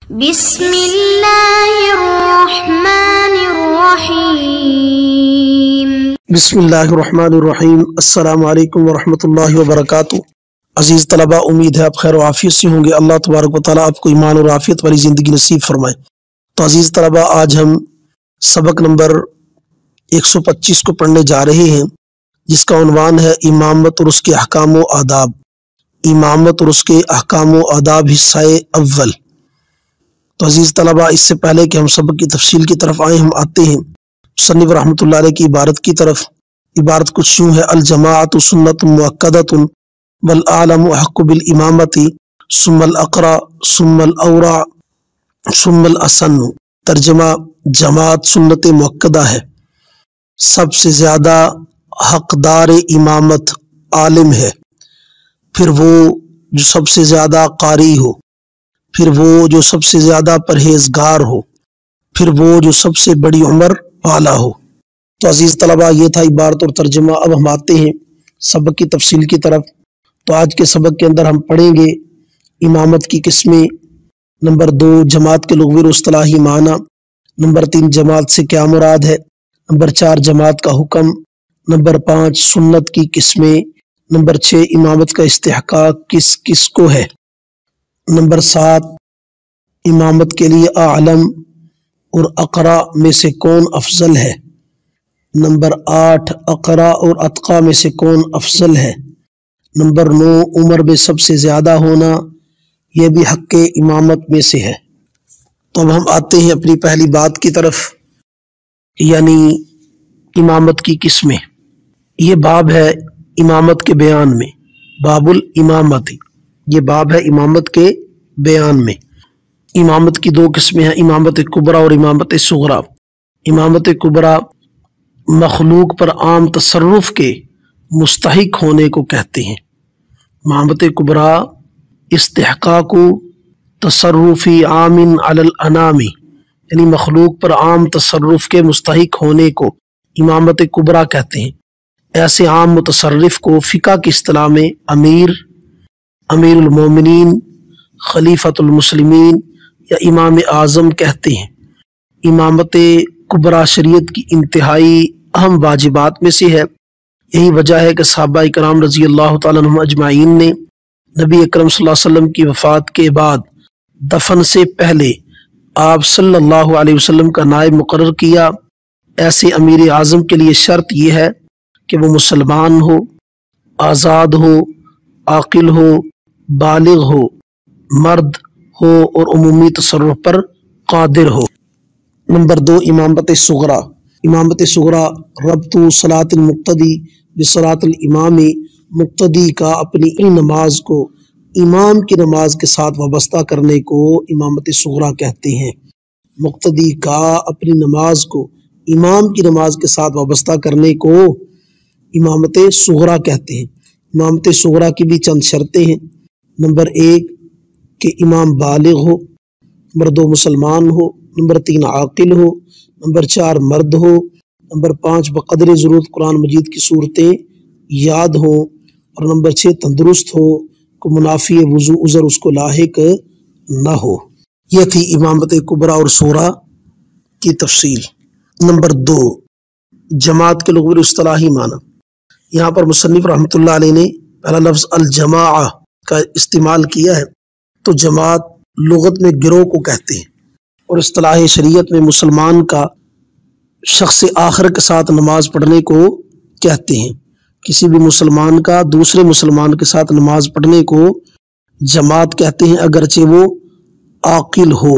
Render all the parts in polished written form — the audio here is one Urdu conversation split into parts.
بسم اللہ الرحمن الرحیم۔ بسم اللہ الرحمن الرحیم۔ السلام علیکم ورحمۃ اللہ وبرکاتہ۔ عزیز طلباء، امید ہے آپ خیر و عافیت سے ہوں گے۔ اللہ تبارک و تعالیٰ آپ کو ایمان اور عافیت والی زندگی نصیب فرمائے۔ تو عزیز طلباء، آج ہم سبق نمبر 125 کو پڑھنے جا رہے ہیں، جس کا عنوان ہے امامت اور اس کے احکام و آداب۔ امامت اور اس کے احکام و آداب حصہ اول۔ تو عزیز طلباء، اس سے پہلے کہ ہم سبق کی تفصیل کی طرف آئیں، ہم آتے ہیں مصنف رحمۃ اللہ علیہ کی عبارت کی طرف۔ عبارت کچھ یوں ہے: الجماعت سنت مؤکدۃ والعالم احق بالامامۃ ثم الاقرا ثم الاورع ثم الاسن۔ ترجمہ: جماعت سنت مؤکدہ ہے، سب سے زیادہ حقدار امامت عالم ہے، پھر وہ جو سب سے زیادہ قاری ہو، پھر وہ جو سب سے زیادہ پرہیزگار ہو، پھر وہ جو سب سے بڑی عمر والا ہو۔ تو عزیز طلباء، یہ تھا عبارت اور ترجمہ۔ اب ہم آتے ہیں سبق کی تفصیل کی طرف۔ تو آج کے سبق کے اندر ہم پڑھیں گے امامت کی قسمیں، نمبر 2 جماعت کے لغوی اور اصطلاحی معنی، نمبر 3 جماعت سے کیا مراد ہے، نمبر 4 جماعت کا حکم، نمبر 5 سنت کی قسمیں، نمبر 6 امامت کا استحقاق کس کس کو ہے، نمبر 7 امامت کے لیے اعلم اور اقرا میں سے کون افضل ہے، نمبر 8 اقرا اور اتقا میں سے کون افضل ہے، نمبر 9 عمر میں سب سے زیادہ ہونا، یہ بھی حق امامت میں سے ہے۔ تو اب ہم آتے ہیں اپنی پہلی بات کی طرف، یعنی امامت کی قسمیں۔ یہ باب ہے امامت کے بیان میں، باب الامامت، یہ باب ہے امامت کے بیان میں۔ امامت کی 2 قسمیں ہیں، امامت کبریٰ اور امامت صغریٰ۔ امامت کبریٰ مخلوق پر عام تصرف کے مستحق ہونے کو کہتے ہیں۔ امامت کبریٰ استحقاق تصرفی عام علی الانام، یعنی مخلوق پر عام تصرف کے مستحق ہونے کو امامت کبریٰ کہتے ہیں۔ ایسے عام متصرف کو فقہ کی اصطلاح میں امیر المومنین، خلیفۃ المسلمین یا امام اعظم کہتے ہیں۔ امامت کبریٰ شریعت کی انتہائی اہم واجبات میں سے ہے۔ یہی وجہ ہے کہ صحابہ کرام رضی اللہ تعالیٰ عنہم اجمعین نے نبی اکرم صلی اللہ علیہ وسلم کی وفات کے بعد دفن سے پہلے آپ صلی اللہ علیہ وسلم کا نائب مقرر کیا۔ ایسے امیر اعظم کے لیے شرط یہ ہے کہ وہ مسلمان ہو، آزاد ہو، عاقل ہو، بالغ ہو، مرد ہو اور عمومی تصرف پر قادر ہو۔ نمبر 2 امامت صغریٰ۔ امامت صغریٰ ربط صلاۃ المقتدی بصلاۃ الامام، مقتدی کا اپنی نماز کو امام کی نماز کے ساتھ وابستہ کرنے کو امامت صغریٰ کہتے ہیں۔ مقتدی کا اپنی نماز کو امام کی نماز کے ساتھ وابستہ کرنے کو امامت صغریٰ کہتے ہیں۔ امامت صغریٰ کی بھی چند شرطیں ہیں۔ نمبر 1 کہ امام بالغ ہو، نمبر 2 مسلمان ہو، نمبر 3 عاقل ہو، نمبر 4 مرد ہو، نمبر 5 بقدر ضرورت قرآن مجید کی صورتیں یاد ہوں، اور نمبر 6 تندرست ہو، کو منافی وضو عذر اس کو لاحق نہ ہو۔ یہ تھی امامت کبریٰ اور صغریٰ کی تفصیل۔ نمبر 2 جماعت کے لغوی اصطلاحی معنی۔ یہاں پر مصنف رحمۃ اللہ علیہ نے پہلا لفظ الجماعہ کا استعمال کیا ہے۔ تو جماعت لغت میں گروہ کو کہتے ہیں، اور اصطلاح شریعت میں مسلمان کا شخص آخر کے ساتھ نماز پڑھنے کو کہتے ہیں۔ کسی بھی مسلمان کا دوسرے مسلمان کے ساتھ نماز پڑھنے کو جماعت کہتے ہیں، اگرچہ وہ عاقل ہو،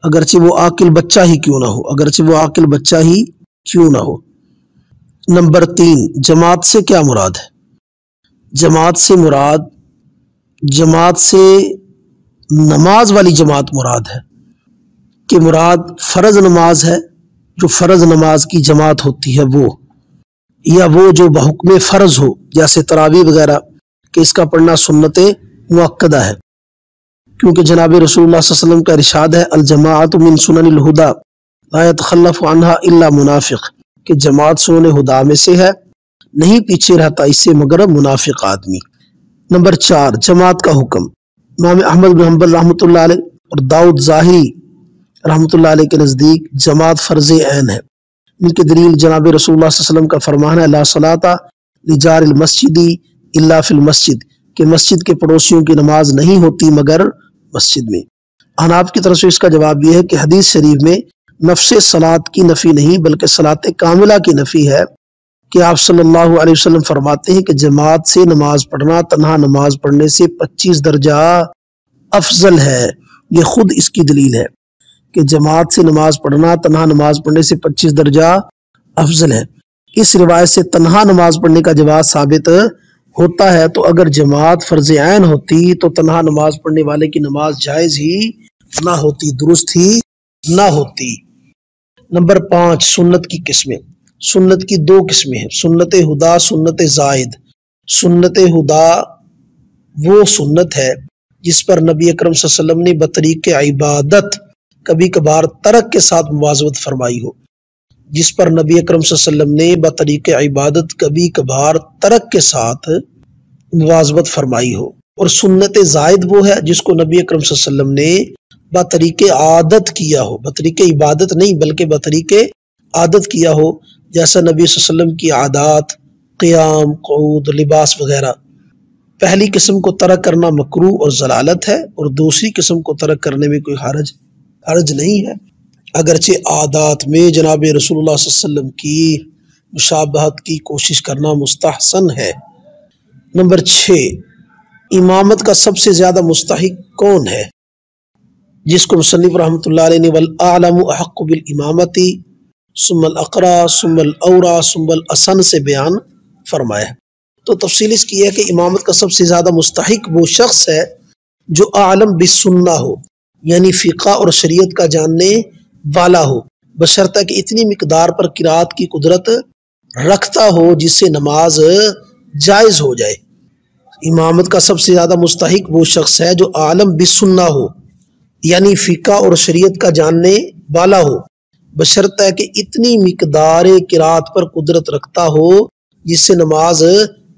اگرچہ وہ عاقل بچہ ہی کیوں نہ ہو، اگرچہ وہ عاقل بچہ ہی کیوں نہ ہو۔ نمبر 3 جماعت سے کیا مراد ہے؟ جماعت سے مراد جماعت سے نماز والی جماعت مراد ہے، کہ مراد فرض نماز ہے، جو فرض نماز کی جماعت ہوتی ہے وہ، یا وہ جو بحکم فرض ہو، جیسے تراویح وغیرہ، کہ اس کا پڑھنا سنت مؤکدہ ہے، کیونکہ جناب رسول اللہ صلی اللہ علیہ وسلم کا ارشاد ہے الجماعت من سنن الہدی لا يتخلف عنها الا منافق، کہ جماعت سنن ہدا میں سے ہے، نہیں پیچھے رہتا اس سے مگر منافق آدمی۔ نمبر 4 جماعت کا حکم۔ امام احمد بن حنبل رحمۃ اللہ علیہ اور داؤد ظاہری رحمۃ اللہ علیہ کے نزدیک جماعت فرض عین ہے۔ ان کی دلیل جناب رسول اللہ صلی اللہ علیہ وسلم کا فرمان ہے لا صلاۃ لجار المسجد الا فی المسجد، کہ مسجد کے پڑوسیوں کی نماز نہیں ہوتی مگر مسجد میں۔ احناف کی طرف سے اس کا جواب یہ ہے کہ حدیث شریف میں نفس صلاۃ کی نفی نہیں بلکہ صلاۃ کاملہ کی نفی ہے، کہ آپ صلی اللہ علیہ وسلم فرماتے ہیں کہ جماعت سے نماز پڑھنا تنہا نماز پڑھنے سے 25 درجہ افضل ہے۔ یہ خود اس کی دلیل ہے کہ جماعت سے نماز پڑھنا تنہا نماز پڑھنے سے 25 درجہ افضل ہے۔ اس روایت سے تنہا نماز پڑھنے کا جواز ثابت ہوتا ہے، تو اگر جماعت فرض عین ہوتی تو تنہا نماز پڑھنے والے کی نماز جائز ہی نہ ہوتی، درست ہی نہ ہوتی۔ نمبر 5، سنت کی قسمیں۔ سنت کی 2 قسمیں ہیں، سنت ہدا، سنت زائد۔ سنت ہدا وہ سنت ہے جس پر نبی اکرم صلی اللہ علیہ وسلم نے بطریق عبادت کبھی کبھار ترک کے ساتھ مواظبت فرمائی ہو، جس پر نبی اکرم صلی اللہ علیہ وسلم نے بطریق عبادت کبھی کبھار ترک کے ساتھ مواظبت فرمائی ہو۔ اور سنت زائد وہ ہے جس کو نبی اکرم صلی اللہ علیہ وسلم نے بطریق عادت کیا ہو، بطریق عبادت نہیں بلکہ بطریق عادت کیا ہو، جیسا نبی صلی اللہ علیہ وسلم کی عادات، قیام، قعود، لباس وغیرہ۔ پہلی قسم کو ترک کرنا مکروہ اور ضلالت ہے، اور دوسری قسم کو ترک کرنے میں کوئی حرج نہیں ہے، اگرچہ عادات میں جناب رسول اللہ صلی اللہ علیہ وسلم کی مشابہت کی کوشش کرنا مستحسن ہے۔ نمبر 6، امامت کا سب سے زیادہ مستحق کون ہے، جس کو مصنف رحمۃ اللہ علیہ نے والأعلم احق بالامامت ثم الاقرا ثم الاورا ثم الاسن سے بیان فرمایا۔ تو تفصیل اس کی ہے کہ امامت کا سب سے زیادہ مستحق وہ شخص ہے جو عالم بالسنہ ہو، یعنی فقہ اور شریعت کا جاننے والا ہو، بشرطہ کہ اتنی مقدار پر قرات کی قدرت رکھتا ہو جس سے نماز جائز ہو جائے۔ امامت کا سب سے زیادہ مستحق وہ شخص ہے جو عالم بالسنہ ہو، یعنی فقہ اور شریعت کا جاننے والا ہو، بشرطہ کہ اتنی مقدار قرات پر قدرت رکھتا ہو جس سے نماز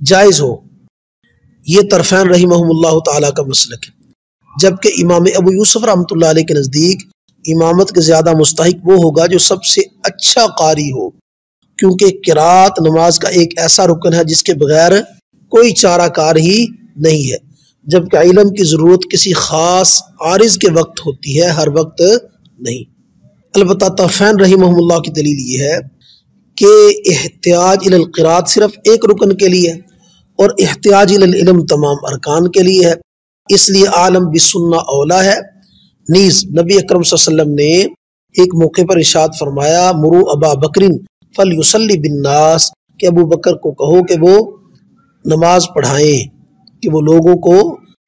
جائز ہو۔ یہ طرفین رحمہم اللہ تعالیٰ کا مسلک ہے، جبکہ امام ابو یوسف رحمۃ اللہ علیہ کے نزدیک امامت کے زیادہ مستحق وہ ہوگا جو سب سے اچھا قاری ہو، کیونکہ قرات نماز کا ایک ایسا رکن ہے جس کے بغیر کوئی چارہ کار ہی نہیں ہے، جبکہ علم کی ضرورت کسی خاص عارض کے وقت ہوتی ہے، ہر وقت نہیں۔ البتہ طرفین رحمہم اللہ کی دلیل یہ ہے کہ احتیاج الی القرات صرف ایک رکن کے لیے ہے اور احتیاج الی العلم تمام ارکان کے لیے ہے، اس لیے عالم بالسنہ اولا ہے۔ نیز نبی اکرم صلی اللہ علیہ وسلم نے ایک موقع پر ارشاد فرمایا مرو ابا بکر فلیصلی بالناس، کہ ابو بکر کو کہو کہ وہ نماز پڑھائیں، کہ وہ لوگوں کو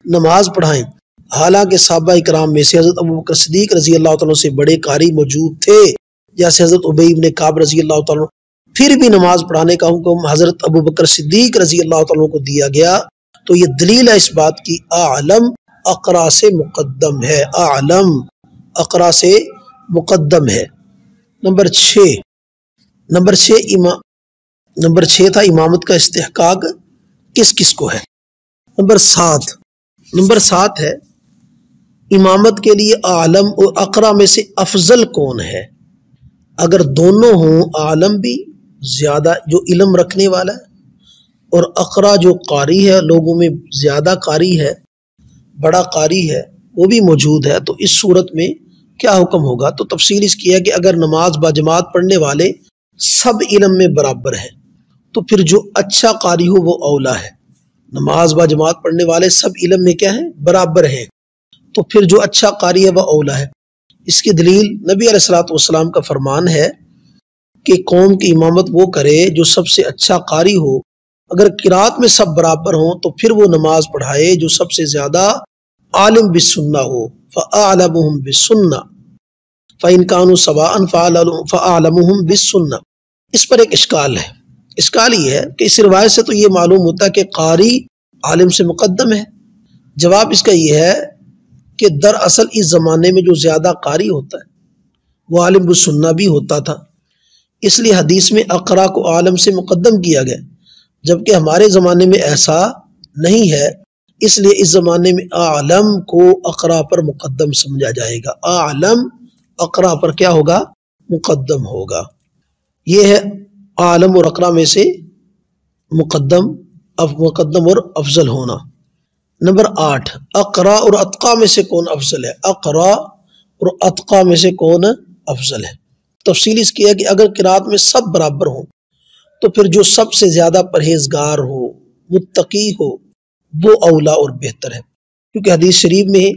نماز پڑھائیں۔ حالانکہ صحابہ اکرام میں سے حضرت ابو بکر صدیق رضی اللہ تعالیٰ سے بڑے قاری موجود تھے، جیسے حضرت ابی بن کعب رضی اللہ تعالیٰ، پھر بھی نماز پڑھانے کا حکم حضرت ابو بکر صدیق رضی اللہ تعالیٰ کو دیا گیا، تو یہ دلیل ہے اس بات کی اعلم اقرا سے مقدم ہے، اعلم اقرا سے مقدم ہے۔ نمبر 6 تھا امامت کا استحقاق کس کس کو ہے۔ نمبر 7 ہے امامت کے لیے عالم اور اقرا میں سے افضل کون ہے۔ اگر دونوں ہوں، عالم بھی زیادہ جو علم رکھنے والا ہے اور اقرا جو قاری ہے، لوگوں میں زیادہ قاری ہے، بڑا قاری ہے، وہ بھی موجود ہے، تو اس صورت میں کیا حکم ہوگا؟ تو تفصیل اس کی ہے کہ اگر نماز باجماعت پڑھنے والے سب علم میں برابر ہیں تو پھر جو اچھا قاری ہو وہ اولا ہے۔ نماز باجماعت پڑھنے والے سب علم میں کیا ہیں؟ برابر ہیں، تو پھر جو اچھا قاری ہے وہ اولا ہے۔ اس کی دلیل نبی علیہ الصلوۃ والسلام کا فرمان ہے کہ قوم کی امامت وہ کرے جو سب سے اچھا قاری ہو۔ اگر قرات میں سب برابر ہوں تو پھر وہ نماز پڑھائے جو سب سے زیادہ عالم بالسنہ ہو، فَأَعْلَمُهُمْ بِالسُنَّةِ فَإِنْ كَانُوا سَوَاءً فَأَعْلَمُهُمْ بِالسُنَّةِ۔ اس پر ایک اشکال ہے، اشکال یہ ہے کہ اس روایت سے تو یہ معلوم ہوتا ہے کہ قاری عالم سے مقدم ہے۔ جواب اس کا یہ ہے کہ دراصل اس زمانے میں جو زیادہ قاری ہوتا ہے وہ عالم بالسنہ بھی ہوتا تھا، اس لیے حدیث میں اقرا کو عالم سے مقدم کیا گیا، جبکہ ہمارے زمانے میں ایسا نہیں ہے، اس لیے اس زمانے میں اعلم کو اقرا پر مقدم سمجھا جائے گا، اعلم اقرا پر کیا ہوگا؟ مقدم ہوگا۔ یہ ہے عالم اور اقرا میں سے مقدم اور افضل ہونا۔ نمبر 8، اقرا اور اتقا میں سے کون افضل ہے؟ اقرا اور اتقا میں سے کون افضل ہے؟ تفصیل اس کی ہے کہ اگر قرات میں سب برابر ہوں تو پھر جو سب سے زیادہ پرہیزگار ہو، متقی ہو، وہ اولا اور بہتر ہے، کیونکہ حدیث شریف میں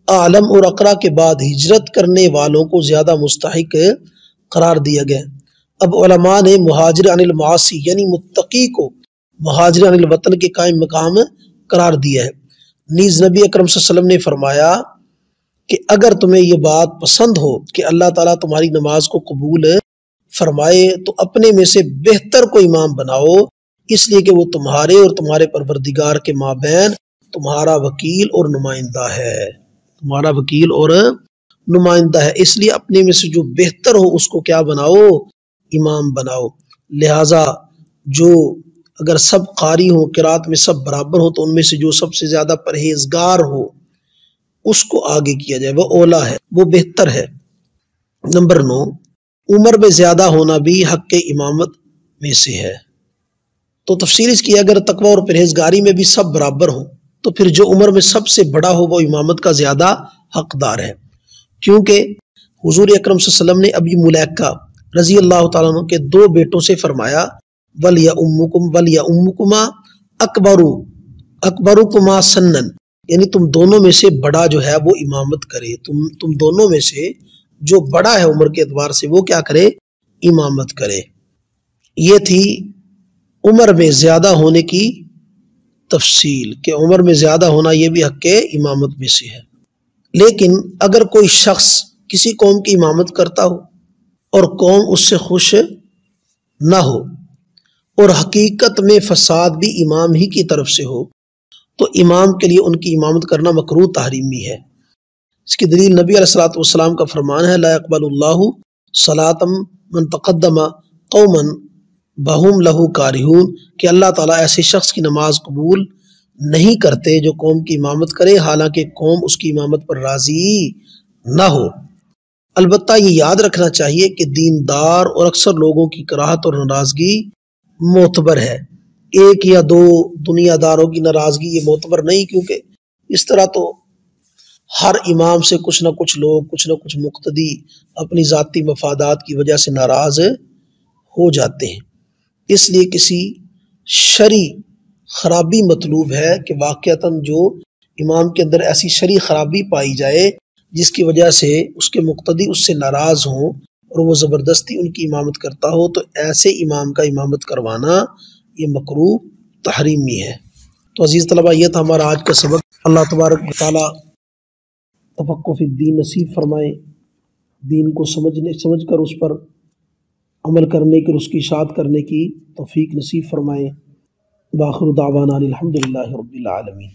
عالم اور اقرا کے بعد ہجرت کرنے والوں کو زیادہ مستحق قرار دیا گیا۔ اب علماء نے مہاجر عن المعاصی یعنی متقی کو مہاجر عن الوطن کے قائم مقام قرار دیا ہے۔ نیز نبی اکرم صلی اللہ علیہ وسلم نے فرمایا کہ اگر تمہیں یہ بات پسند ہو کہ اللہ تعالیٰ تمہاری نماز کو قبول فرمائے تو اپنے میں سے بہتر کو امام بناؤ، اس لیے کہ وہ تمہارے اور تمہارے پروردگار کے مابین تمہارا وکیل اور نمائندہ ہے، تمہارا وکیل اور نمائندہ ہے، اس لیے اپنے میں سے جو بہتر ہو اس کو کیا بناؤ؟ امام بناؤ۔ لہٰذا جو اگر سب قاری ہوں، قرات میں سب برابر ہوں، تو ان میں سے جو سب سے زیادہ پرہیزگار ہو اس کو آگے کیا جائے، وہ اولا ہے، وہ بہتر ہے۔ نمبر 9، عمر میں زیادہ ہونا بھی حق کے امامت میں سے ہے۔ تو تفصیل اس کی اگر تقوی اور پرہیزگاری میں بھی سب برابر ہوں تو پھر جو عمر میں سب سے بڑا ہو وہ امامت کا زیادہ حقدار ہے، کیونکہ حضور اکرم صلی اللہ علیہ وسلم نے ابی ملیکہ رضی اللہ تعالیٰ عنہ کے 2 بیٹوں سے فرمایا وَلْيَأُمُّكُمَا أَكْبَرُكُمَا سَنًّا، یعنی تم دونوں میں سے بڑا جو ہے وہ امامت کرے، تم دونوں میں سے جو بڑا ہے عمر کے اعتبار سے وہ کیا کرے؟ امامت کرے۔ یہ تھی عمر میں زیادہ ہونے کی تفصیل کہ عمر میں زیادہ ہونا یہ بھی حق کے امامت میں سے ہے۔ لیکن اگر کوئی شخص کسی قوم کی امامت کرتا ہو اور قوم اس سے خوش نہ ہو اور حقیقت میں فساد بھی امام ہی کی طرف سے ہو تو امام کے لیے ان کی امامت کرنا مکروہ تحریمی ہے۔ اس کی دلیل نبی علیہ الصلوۃ والسلام کا فرمان ہے لا يقبل اللہ صلاۃ من تقدم قوما بہم لہو کارہون، کہ اللہ تعالیٰ ایسے شخص کی نماز قبول نہیں کرتے جو قوم کی امامت کرے حالانکہ قوم اس کی امامت پر راضی نہ ہو۔ البتہ یہ یاد رکھنا چاہیے کہ دیندار اور اکثر لوگوں کی کراہت اور ناراضگی معتبر ہے، 1 یا 2 دنیا داروں کی ناراضگی یہ معتبر نہیں، کیونکہ اس طرح تو ہر امام سے کچھ نہ کچھ لوگ، کچھ نہ کچھ مقتدی اپنی ذاتی مفادات کی وجہ سے ناراض ہو جاتے ہیں۔ اس لیے کسی شرعی خرابی مطلوب ہے کہ واقعتاً جو امام کے اندر ایسی شرعی خرابی پائی جائے جس کی وجہ سے اس کے مقتدی اس سے ناراض ہوں اور وہ زبردستی ان کی امامت کرتا ہو، تو ایسے امام کا امامت کروانا یہ مکروہ تحریمی ہے۔ تو عزیز طلبہ، یہ تھا ہمارا آج کا سبق۔ اللہ تبارک و تعالیٰ تفقہ فی الدین نصیب فرمائے، دین کو سمجھ کر اس پر عمل کرنے کی اور اس کی اشاعت کرنے کی توفیق نصیب فرمائے۔ بآخر دعوانا الحمدللہ رب العالمین۔